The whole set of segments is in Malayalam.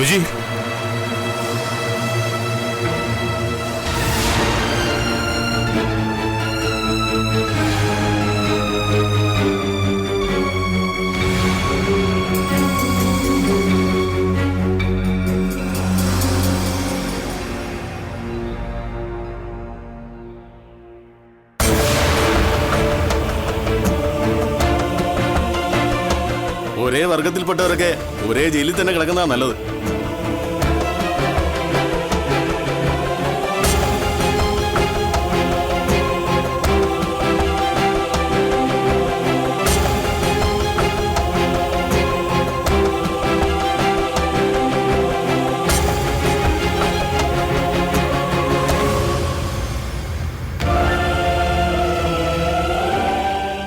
ശിവജി, ഒരേ വർഗത്തിൽപ്പെട്ടവരൊക്കെ ഒരേ ജയിലിൽ തന്നെ കിടക്കുന്നതാണ് നല്ലത്.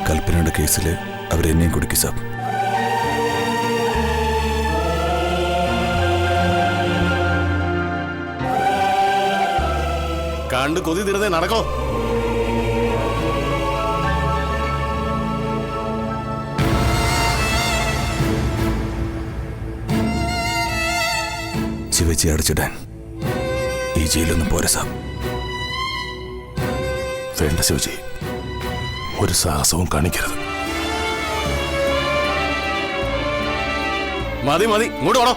കൽപ്പനയുടെ കേസിൽ അവരെന്നെയും കുടുക്കി സാബ്. കണ്ട് കൊതി തീർന്നേ നടക്കോ. ശിവജി അടച്ചിടാൻ ഈ ജയിലൊന്നും പോരാ സാബ്. വേണ്ട ശിവജി, ഒരു സാഹസവും കാണിക്കരുത്. മതി മതി, ഇങ്ങോട്ട് വേണോ.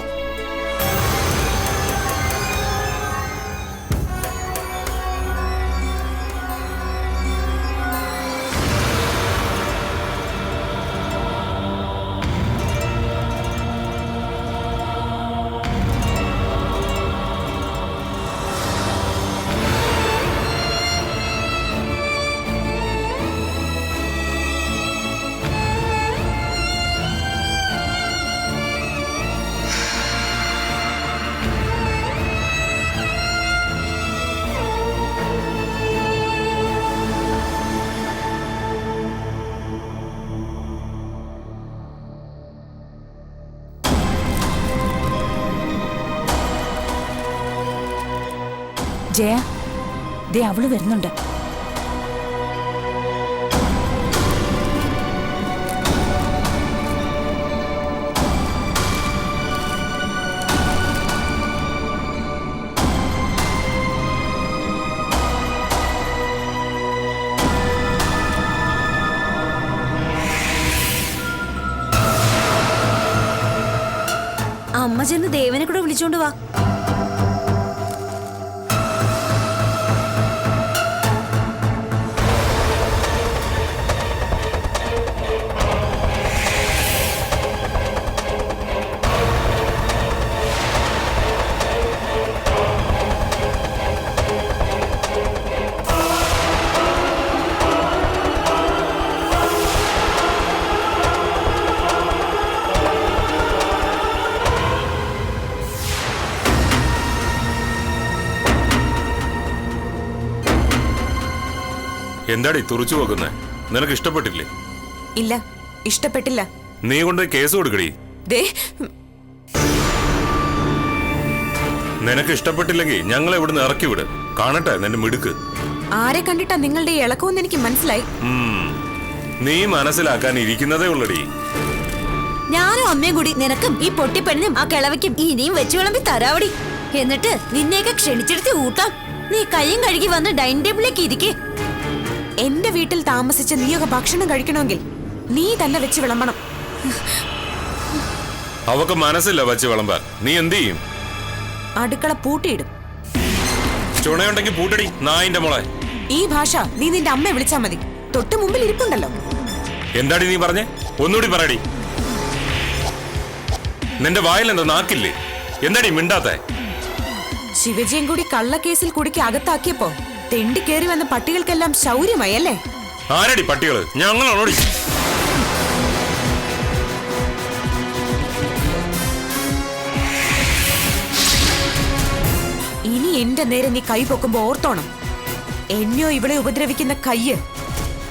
ജയ, ദേ അവള് വരുന്നുണ്ട്. അമ്മ ചെന്ന് ദേവനെ കൂടെ വിളിച്ചോണ്ട് വാ. എന്താടി തുറച്ചു നോക്കുന്നേ? നിനക്ക് ഇഷ്ടപ്പെട്ടില്ലേ? ഇല്ല, ഇഷ്ടപ്പെട്ടില്ല. നീ കൊണ്ട് കേസ് കൊടുക്കടി. നിനക്ക് ഇഷ്ടപ്പെട്ടില്ലെങ്കിൽ ഞങ്ങളെ ഇവിടുന്ന് ഇറക്കി വിട്. കാണട്ടെ നിന്റെ മിടുക്ക്. ആരെ കണ്ടിട്ടാ നിങ്ങളുടെ ഇളക്കമെന്ന് എനിക്ക് മനസ്സിലായി. നീ മനസ്സിലാക്കാൻ ഇരിക്കുന്നതേ ഉള്ളടി. ഞാനും അമ്മയും കൂടി നിനക്കും ഈ പൊട്ടിപ്പെണ്ണിനും ആ കിളവയ്ക്കും ഇനിയും വെച്ചു വിളമ്പി തരാവടി. എന്നിട്ട് നിന്നെയൊക്കെ ക്ഷണിച്ചെടുത്ത് ഊട്ടാം. നീ കയ്യും കഴുകി വന്ന് ഡൈനിങ് ടേബിളിലേക്ക് ഇരിക്കേ. എന്റെ വീട്ടിൽ താമസിച്ച് നീയൊക്കെ ഭക്ഷണം കഴിക്കണമെങ്കിൽ നീ തന്നെ വെച്ച് വിളമ്പണം. അവക്ക് മനസ്സില്ല വെച്ച് വിളമ്പാൻ. നീ എന്ത് ചെയ്യും? അടുക്കള പൂട്ടിയിടും. ചുണയുണ്ടെങ്കിൽ പൂട്ടടി നായിന്റെ മോളെ. ഈ ഭാഷ നീ നിന്റെ അമ്മയെ വിളിച്ചാ മതി. തൊട്ട് മുമ്പിൽ ഇരിപ്പുണ്ടല്ലോ. എന്താടി നീ പറഞ്ഞേ? ഒന്നുകൂടി പറയടി. നിന്റെ വായിൽ എന്താ നാക്കില്ലേ? എന്താടി മിണ്ടാത്തെ? ശിവജിയും കൂടി കള്ളക്കേസിൽ കുടുക്കി അകത്താക്കിയപ്പോ തെണ്ടി കയറി വന്ന പട്ടികൾക്കെല്ലാം ശൗര്യമായല്ലേ? ആരടി പട്ടികള്? ഞങ്ങളാണോടി? ഇനി എന്റെ നേരെ നീ കൈ പൊക്കുമ്പോ ഓർത്തോണം, എന്നെയോ ഇവളെ ഉപദ്രവിക്കുന്ന കയ്യ്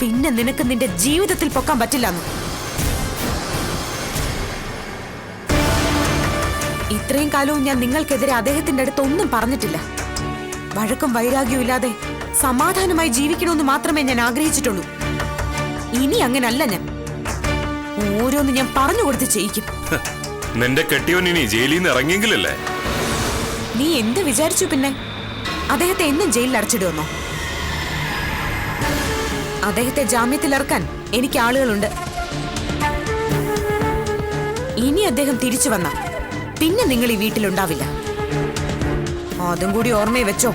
പിന്നെ നിനക്ക് നിന്റെ ജീവിതത്തിൽ പൊക്കാൻ പറ്റില്ലെന്ന്. ഇത്രയും കാലവും ഞാൻ നിങ്ങൾക്കെതിരെ അദ്ദേഹത്തിന്റെ അടുത്ത് ഒന്നും പറഞ്ഞിട്ടില്ല. വഴക്കും വൈരാഗ്യവും ഇല്ലാതെ സമാധാനമായി ജീവിക്കണമെന്ന് മാത്രമേ ഞാൻ ആഗ്രഹിച്ചിട്ടുള്ളൂ. ഇനി അങ്ങനല്ല. ഞാൻ ഓരോന്ന് ഞാൻ പറഞ്ഞു കൊടുത്ത് ചെയ്യിക്കും. നിന്റെ കെട്ടിയോൻ ഇനി ജയിലിൽ നിന്ന് ഇറങ്ങിയെങ്കിലല്ലേ? നീ എന്ത് വിചാരിച്ചു പിന്നെ? അദ്ദേഹത്തെ എന്നും ജയിലിൽ അടച്ചിടുവന്നോ? അദ്ദേഹത്തെ ജാമ്യത്തിലിറക്കാൻ എനിക്ക് ആളുകളുണ്ട്. ഇനി അദ്ദേഹം തിരിച്ചു വന്ന പിന്നെ നിങ്ങൾ ഈ വീട്ടിലുണ്ടാവില്ല. അതും കൂടി ഓർമ്മയെ വെച്ചോ.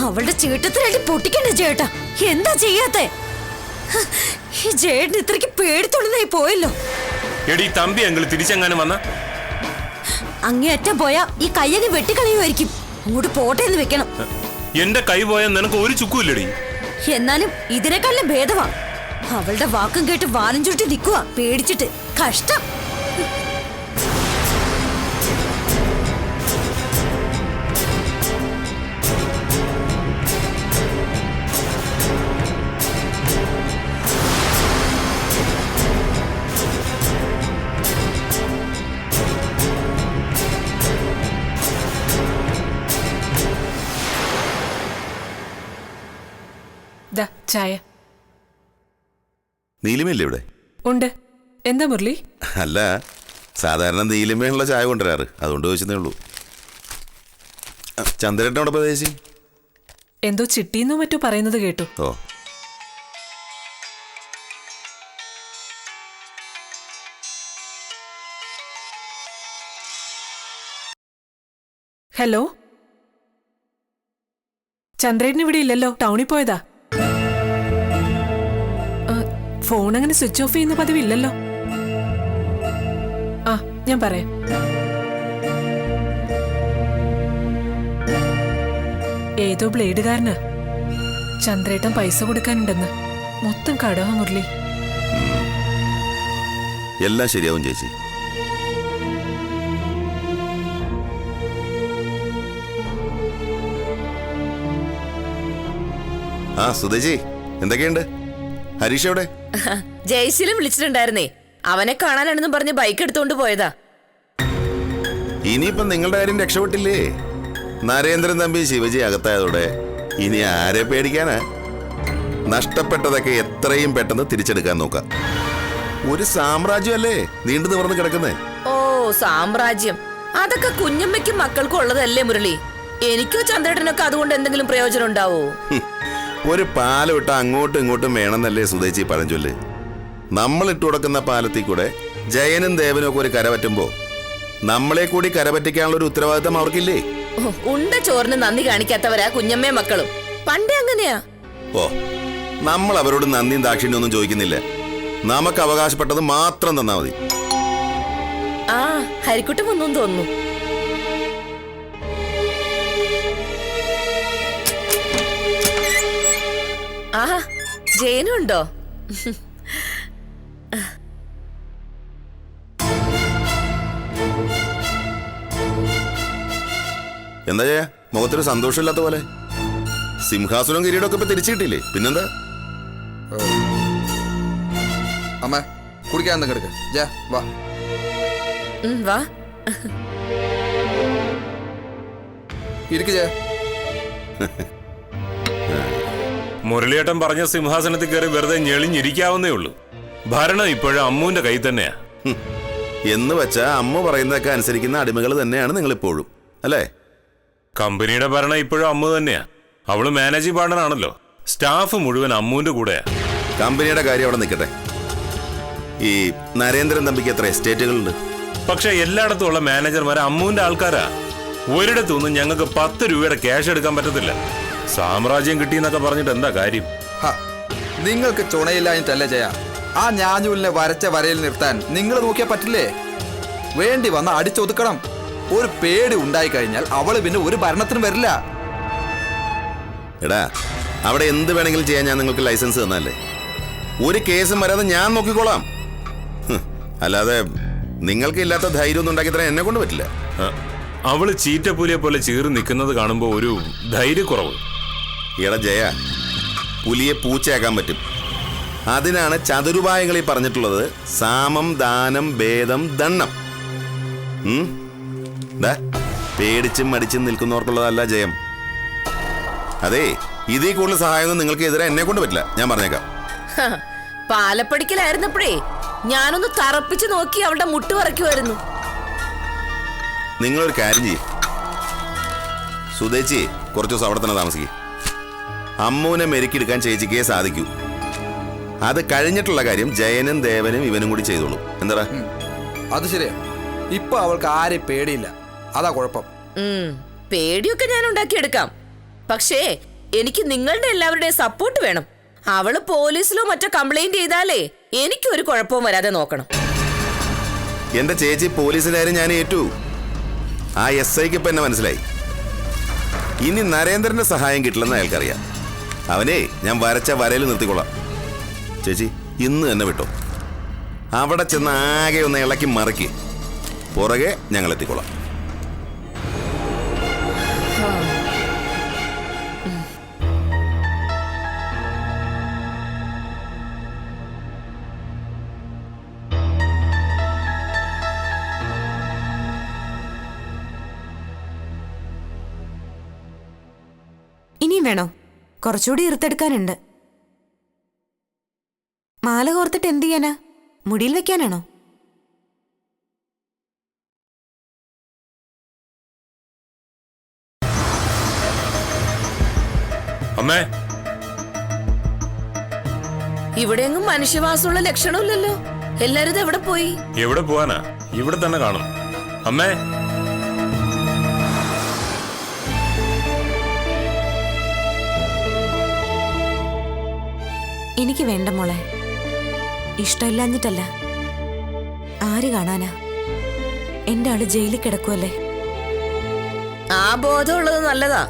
അവളുടെ ചീട്ടത്തിനായിട്ട് പൊട്ടിക്കണ്ടേ ചേട്ടാ? എന്താ ചെയ്യാത്തെ? ഈ ചേട്ടൻ ഇത്രയ്ക്ക് പേടിത്തൊടുന്നായി പോയല്ലോ. എടി തമ്പി അങ്കിൾ തിരിച്ചെങ്ങാനും വന്ന അങ്ങേയറ്റം പോയാ ഈ കയ്യങ്ങ് വെട്ടിക്കളയുമായിരിക്കും. അങ്ങോട്ട് പോട്ടെ എന്ന് വെക്കണം. എന്റെ കൈ പോയാൽ നിനക്ക് ഒരു ചുക്കുമില്ലടി. എന്നാലും ഇതിനെക്കാളും ഭേദമാ. അവളുടെ വാക്കും കേട്ട് വാലും ചുട്ടി നിൽക്കുക പേടിച്ചിട്ട്. കഷ്ടം. ചായ നീലിമയില്ലേ ഇവിടെ? ഉണ്ട്. എന്താ മുരളി? അല്ല, സാധാരണ നീലിമയുള്ള ചായ കൊണ്ടുവരാറ്, അതുകൊണ്ട് ചോദിച്ചതേ ഉള്ളൂ. ചന്ദ്രേട്ടനോടെ പ്രദേശി എന്തോ ചിട്ടിന്നോ മറ്റോ പറയുന്നത് കേട്ടു. ഓ, ഹലോ, ചന്ദ്രേട്ടൻ ഇവിടെ ഇല്ലല്ലോ, ടൗണിൽ പോയതാ. ഫോൺ അങ്ങനെ സ്വിച്ച് ഓഫ് ചെയ്യുന്ന പതിവില്ലല്ലോ. ആ, ഞാൻ പറയാം. ഏതോ ബ്ലേഡുകാരനാ. ചന്ദ്രേട്ടൻ പൈസ കൊടുക്കാനുണ്ടെന്ന്. മൊത്തം കടവാ മുരളി. എല്ലാം ശരിയാവും ചേച്ചി. ആ സുധേജി, എന്തൊക്കെയുണ്ട്? ഹരീഷ് എവിടെ? ജയശീലം വിളിച്ചിട്ടുണ്ടായിരുന്നേ. അവനെ കാണാനാണെന്നും പറഞ്ഞ് ബൈക്ക് എടുത്തോണ്ട് പോയതാ. ഇനിയിപ്പം നിങ്ങളുടെ കാര്യം രക്ഷപ്പെട്ടില്ലേ? നരേന്ദ്രൻ തമ്പി ശിവജി അകത്തായതോടെ ഇനി ആരെ പേടിക്കാനാ? നഷ്ടപ്പെട്ടതൊക്കെ എത്രയും പെട്ടെന്ന് തിരിച്ചെടുക്കാൻ നോക്കാം. ഒരു സാമ്രാജ്യമല്ലേ നീണ്ടു നിവർന്ന് കിടക്കുന്നേ. ഓ, സാമ്രാജ്യം അതൊക്കെ കുഞ്ഞമ്മയ്ക്കും മക്കൾക്കും ഉള്ളതല്ലേ മുരളി? എനിക്കോ ചന്ദ്രേട്ടനൊക്കെ അതുകൊണ്ട് എന്തെങ്കിലും പ്രയോജനം ഉണ്ടാവോ? ഒരു പാലം ഇട്ട അങ്ങോട്ടും ഇങ്ങോട്ടും വേണമെന്നല്ലേ സുധേച്ചി പഴഞ്ചൊല്ല്. നമ്മൾ ഇട്ടു കൊടുക്കുന്ന പാലത്തിൽ കൂടെ ജയനും ദേവനും ഒക്കെ ഒരു കരപറ്റുമ്പോ നമ്മളെ കൂടി കരപറ്റിക്കാനുള്ള ഒരു ഉത്തരവാദിത്തം അവർക്കില്ലേ? ഉണ്ട ചോറിന് നന്ദി കാണിക്കാത്തവരാ കുഞ്ഞമ്മയും മക്കളും. പണ്ടേ അങ്ങനെയാ. ഓ, നമ്മൾ അവരോട് നന്ദിയും ദാക്ഷിണ്യം ഒന്നും ചോദിക്കുന്നില്ല. നമുക്ക് അവകാശപ്പെട്ടത് മാത്രം തന്നാ മതി. ആ, ഹരിക്കുട്ടം ഒന്നും തോന്നുന്നു. ആഹാ, ജയനും ഉണ്ടോ? എന്താ ചെയ്യാ, മുഖത്തൊരു സന്തോഷമില്ലാത്ത പോലെ. സിംഹാസനവും കിരീടമൊക്കെ ഇപ്പൊ തിരിച്ചു കിട്ടിയില്ലേ, പിന്നെന്താ? അമ്മ കുടിക്കാൻ എന്തെങ്കിലും എടുക്ക. ജാ വാ. വാ. ഇരിക്കു ജാ. മുരളിയേട്ടൻ പറഞ്ഞ സിംഹാസനത്തിൽ കയറി വെറുതെ ഞെളിഞ്ഞിരിക്കാവുന്നേ ഉള്ളൂ. ഭരണം ഇപ്പോഴും അമ്മുവിന്റെ കൈ തന്നെയാ. എന്ന് വെച്ചാ അമ്മ പറയുന്നതൊക്കെ അനുസരിക്കുന്ന അടിമകൾ തന്നെയാണ് നിങ്ങൾ ഇപ്പോഴും, അല്ലേ? കമ്പനിയുടെ ഭരണം ഇപ്പോഴും അമ്മു തന്നെയാ. അവള് മാനേജിംഗ് പാർട്ണർ ആണല്ലോ. സ്റ്റാഫ് മുഴുവൻ അമ്മുവിന്റെ കൂടെയാ. കമ്പനിയുടെ കാര്യം അവിടെ നിൽക്കട്ടെ. ഈ നരേന്ദ്രൻ തമ്പിക്ക് എത്ര എസ്റ്റേറ്റുകളുണ്ട്? പക്ഷെ എല്ലായിടത്തും ഉള്ള മാനേജർമാർ അമ്മുവിന്റെ ആൾക്കാരാ. ഒരിടത്തുനിന്നും ഞങ്ങൾക്ക് 10 രൂപയുടെ ക്യാഷ് എടുക്കാൻ പറ്റത്തില്ല. സാമ്രാജ്യം കിട്ടിയെന്നൊക്കെ പറഞ്ഞിട്ട് എന്താ കാര്യം? നിങ്ങൾക്ക് ചുണയില്ലാഞ്ഞിട്ടല്ലേ ജയ. ആ ഞാഞ്ഞൂലിനെ വരച്ച വരയിൽ നിർത്താൻ നിങ്ങൾ നോക്കിയാൽ പറ്റില്ലേ? വേണ്ടി വന്ന അടിച്ചൊതുക്കണം. ഒരു പേടി ഉണ്ടായി കഴിഞ്ഞാൽ അവള് പിന്നെ ഒരു ഭരണത്തിനും വരില്ല. എടാ, അവിടെ എന്ത് വേണമെങ്കിലും ചെയ്യാൻ ഞാൻ നിങ്ങൾക്ക് ലൈസൻസ് തന്നല്ലേ. ഒരു കേസും വരാതെ ഞാൻ നോക്കിക്കോളാം. അല്ലാതെ നിങ്ങൾക്ക് ഇല്ലാത്ത ധൈര്യം ഒന്നും ഉണ്ടാക്കി തരാൻ എന്നെ കൊണ്ട് പറ്റില്ല. അവള് ചീറ്റപ്പുലിയെ പോലെ ചീറി നിൽക്കുന്നത് കാണുമ്പോ ഒരു ധൈര്യക്കുറവ്. എടാ ജയ, പുലിയെ പൂച്ചയാക്കാൻ പറ്റും, അതിനാണ് ചതുരുപായങ്ങളിൽ പറഞ്ഞിട്ടുള്ളത് സാമം ദാനം ഭേദം ദണ്ണം. പേടിച്ചും മടിച്ചും നിൽക്കുന്നവർക്കുള്ളതല്ല ജയം. അതെ, ഇതിൽ കൂടുതൽ സഹായമൊന്നും നിങ്ങൾക്ക് എതിരെ എന്നെ കൊണ്ട് പറ്റില്ല, ഞാൻ പറഞ്ഞേക്കാം. പാലപ്പടിക്കലായിരുന്നപ്പോഴേ ഞാനൊന്ന് തറപ്പിച്ച് നോക്കി അവളുടെ മുട്ട് വറയ്ക്കുമായിരുന്നു. നിങ്ങളൊരു കാര്യം ചെയ്യും, സുധേച്ചി കുറച്ചു ദിവസം അവിടെ തന്നെ താമസിക്കും. അമ്മൂനെ മെരുക്കിയെടുക്കാൻ ചേച്ചിക്കേ സാധിക്കൂ. അത് കഴിഞ്ഞിട്ടുള്ള കാര്യം ജയനും ദേവനും ഇവനും കൂടി ചെയ്തോളൂ. എന്താ? അത് ശരിയാ. ഇപ്പൊ അവൾക്ക് ആരെയും പേടിയില്ല, അതാ കുഴപ്പം. പേടിയൊക്കെ ഞാൻ ഉണ്ടാക്കിയെടുക്കാം. പക്ഷേ എനിക്ക് നിങ്ങളുടെ എല്ലാവരുടെയും സപ്പോർട്ട് വേണം. അവള് പോലീസിലോ മറ്റോ കംപ്ലൈന്റ് ചെയ്താലേ എനിക്കൊരു കുഴപ്പവും വരാതെ നോക്കണം. എന്റെ ചേച്ചി പോലീസിന്റെ കാര്യം ഞാൻ ഏറ്റു. ആ SIക്ക് ഇപ്പൊ എന്നെ മനസ്സിലായി. ഇനി നരേന്ദ്രന്റെ സഹായം കിട്ടില്ലെന്ന് അയാൾക്കറിയാം. അവനെ ഞാൻ വരച്ച വരയിൽ നിർത്തിക്കൊള്ളാം. ചേച്ചി ഇന്ന് തന്നെ വിട്ടോ. അവിടെ ചെന്ന് ആകെ ഒന്ന് ഇളക്കി മറക്കി പുറകെ ഞങ്ങൾ എത്തിക്കൊള്ളാം. ഇനിയും വേണോ? കുറച്ചുകൂടി ഇറുത്തെടുക്കാനുണ്ട്. മാല കോർത്തിട്ട് എന്ത് ചെയ്യാനാ? മുടിയിൽ വെക്കാനാണോ? അമ്മേ, ഇവിടെയെങ്ങും മനുഷ്യവാസമുള്ള ലക്ഷണമില്ലല്ലോ. എല്ലാരും ഇത് എവിടെ പോയി? എവിടെ പോവാനാ? ഇവിടെ തന്നെ കാണും. അമ്മേ, എനിക്ക് വേണ്ട മോളെ. ഇഷ്ടമില്ലാഞ്ഞിട്ടല്ല. ആര് കാണാനാ? എന്റെ ആള് ജയിലിൽ കിടക്കുമല്ലേ. ആ ബോധമുള്ളത് നല്ലതാ.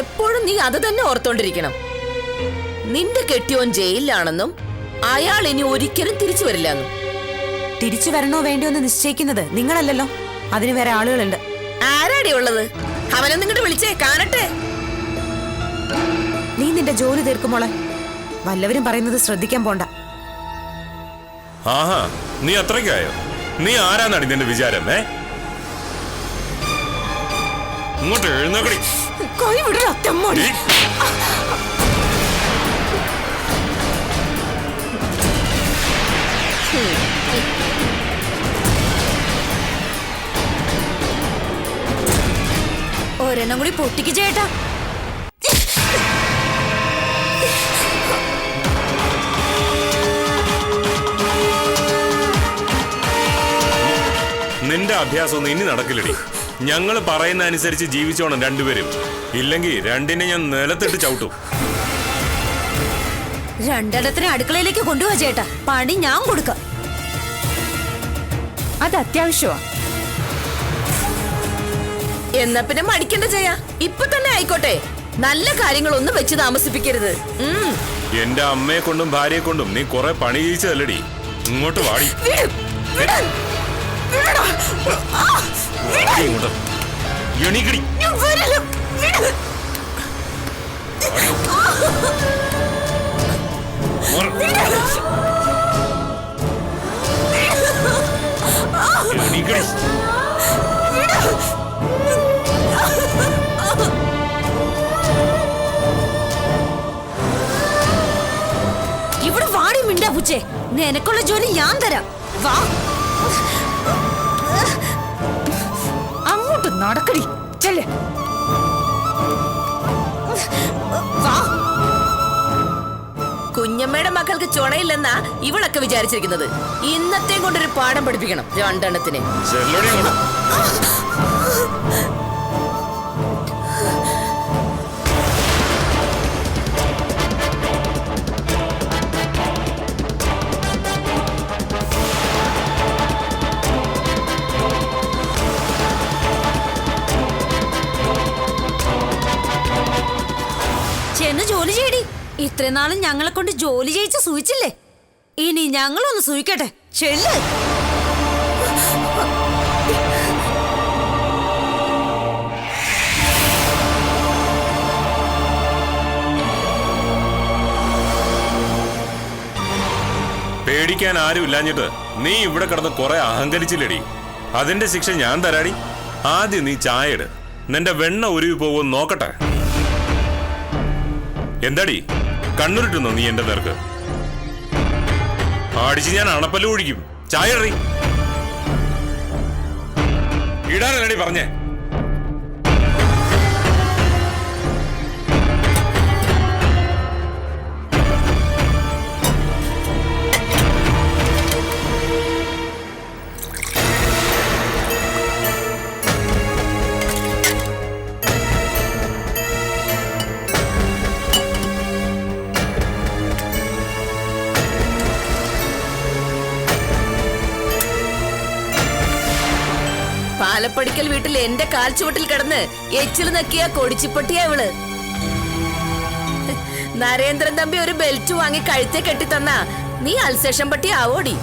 എപ്പോഴും നീ അത് തന്നെ ഓർത്തോണ്ടിരിക്കണം. നിന്റെ കെട്ടിയോൻ ജയിലിലാണെന്നും അയാൾ ഇനി ഒരിക്കലും തിരിച്ചു വരില്ലെന്നും. തിരിച്ചു വരണോ വേണ്ടോ എന്ന് നിശ്ചയിക്കുന്നത് നിങ്ങളല്ലല്ലോ. അതിന് വേറെ ആളുകളുണ്ട്. ആരാടി ഉള്ളത്? അവനെ നിങ്ങോട്ട് വിളിച്ചേ, കാണട്ടെ. നീ നിന്റെ ജോലി തീർക്കുമോളെ. വല്ലവരും പറയുന്നത് ശ്രദ്ധിക്കാൻ പോണ്ട. ആഹാ, നീ അത്രയ്ക്കായോ? നീ ആരാന്നാടി നിന്റെ വിചാരം? ഇങ്ങോട്ട് എഴുന്നേക്കടി. ഒരെണ്ണം കൂടി പൊട്ടിക്ക് ചേട്ടാ. നിന്റെ അഭ്യാസമൊന്നും ഇനി നടക്കില്ലടി. ഞങ്ങൾ പറയുന്ന അനുസരിച്ച് ജീവിച്ചോണം രണ്ടുപേരും. ഇല്ലെങ്കിൽ രണ്ടിനെ ഞാൻ നിലത്തിട്ട് ചവിട്ടും. രണ്ടിടത്തിനെ അടുക്കളയിലേക്ക് കൊണ്ടുപോവാ ചേട്ടാ. പണി ഞാൻ കൊടുക്കാം. അത് അത്യാവശ്യമാ. എന്നാ പിന്നെ മടിക്കണ്ട ചെയ്യാ. ഇപ്പൊ തന്നെ ആയിക്കോട്ടെ. നല്ല കാര്യങ്ങളൊന്നും വെച്ച് താമസിപ്പിക്കരുത്. എന്റെ അമ്മയെ കൊണ്ടും ഭാര്യയെ കൊണ്ടും നീ കുറെ പണി ചെയ്യിച്ചതല്ലടി. ഇങ്ങോട്ട് വാടി. എണീക്കടി. എണീക്കടി. ഇവിടെ വാടി മിണ്ടാ പൂച്ചേ. നിനക്കുള്ള ജോലി ഞാൻ തരാം. വാ, അങ്ങോട്ട് നടക്കടി. ചെല്ലേ, വാ. കുഞ്ഞമ്മയുടെ മക്കൾക്ക് ചുണയില്ലെന്നാ ഇവളൊക്കെ വിചാരിച്ചിരിക്കുന്നത്. ഇന്നത്തെ കൊണ്ടൊരു പാഠം പഠിപ്പിക്കണം രണ്ടെണ്ണത്തിന്. ചെല്ലടി അങ്ങോട്ട്. ഇത്രയും നാളും ഞങ്ങളെ കൊണ്ട് ജോലി ചെയ്യിച്ച് സൂചിച്ചില്ലേ? ഇനി ഞങ്ങളൊന്ന് സൂചിക്കട്ടെ. ചെല്ല്. പേടിക്കാൻ ആരും ഇല്ലാഞ്ഞിട്ട് നീ ഇവിടെ കിടന്ന് കുറെ അഹങ്കരിച്ചില്ലടി. അതിന്റെ ശിക്ഷ ഞാൻ തരാടി. ആദ്യം നീ ചായ ഇട്, നിന്റെ വെണ്ണ ഉരുവി പോകുമെന്ന് നോക്കട്ടെ. എന്താടി കണ്ണുരുട്ടുന്നോ നീ എന്റെ നേർക്ക്? അടിച്ച് ഞാൻ അണപ്പല്ല് ഒഴിക്കും. ചായ ഇടറി. ഇടാനല്ലടി പറഞ്ഞേ. പാലപ്പടിക്കൽ വീട്ടിൽ എന്റെ കാൽച്ചുവട്ടിൽ കിടന്ന് എച്ചിൽ നക്കിയ കൊടിച്ചിപ്പട്ടിയാ ഇവള്. നരേന്ദ്രൻ തമ്പി ഒരു ബെൽറ്റ് വാങ്ങി കഴുത്തെ കെട്ടി തന്നാ നീ അൽസേഷൻ പട്ടി ആവോടി.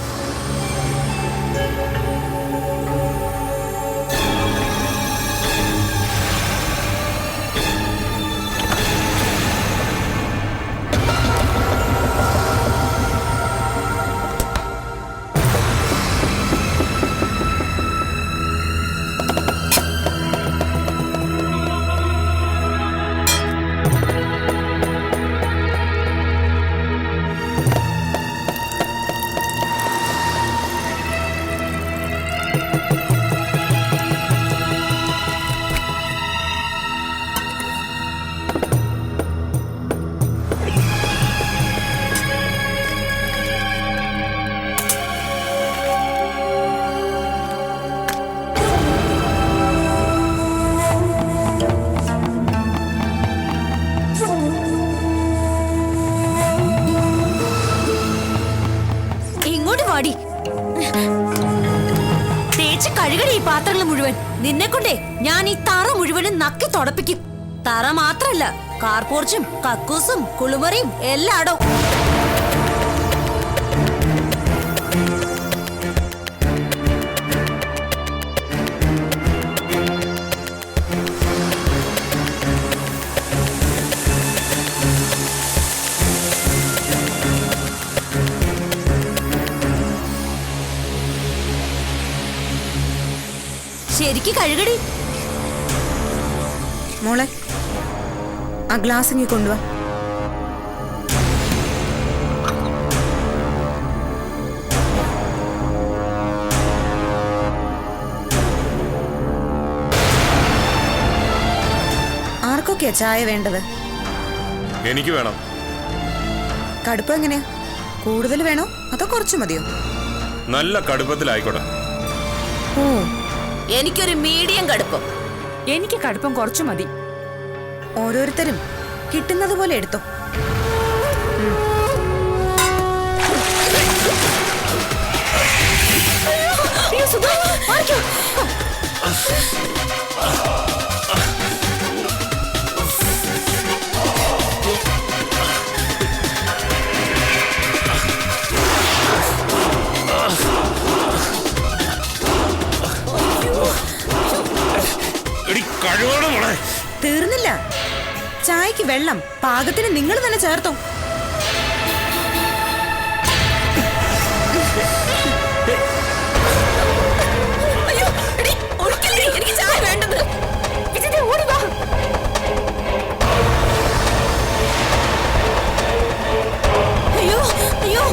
തേച്ച് കഴുകടി ഈ പാത്രങ്ങൾ മുഴുവൻ. നിന്നെ കൊണ്ടേ ഞാൻ ഈ തറ മുഴുവനും നക്കി തുടപ്പിക്കും. തറ മാത്രല്ല, കാർപോർച്ചും കക്കൂസും കുളിമുറിയും എല്ലായിടവും. ശരിക്ക് കഴുകടി. മോളെ, ആ ഗ്ലാസ് ഇങ്ങി കൊണ്ടുവാ. ആർക്കൊക്കെയാ ചായ വേണ്ടത്? എനിക്ക് വേണം. കടുപ്പം എങ്ങനെയാ? കൂടുതൽ വേണോ അതോ കുറച്ചു മതിയോ? നല്ല കടുപ്പത്തിലായിക്കോട്ടെ. ഓ, എനിക്കൊരു മീഡിയം കടുപ്പം. എനിക്ക് കടുപ്പം കുറച്ചു മതി. ഓരോരുത്തരും കിട്ടുന്നത് പോലെ എടുത്തോ. തീർന്നില്ല. ചായക്ക് വെള്ളം പാകത്തിന് നിങ്ങൾ തന്നെ ചേർത്തോ. എനിക്ക് ചായ വേണ്ടത്. അയ്യോ അയ്യോ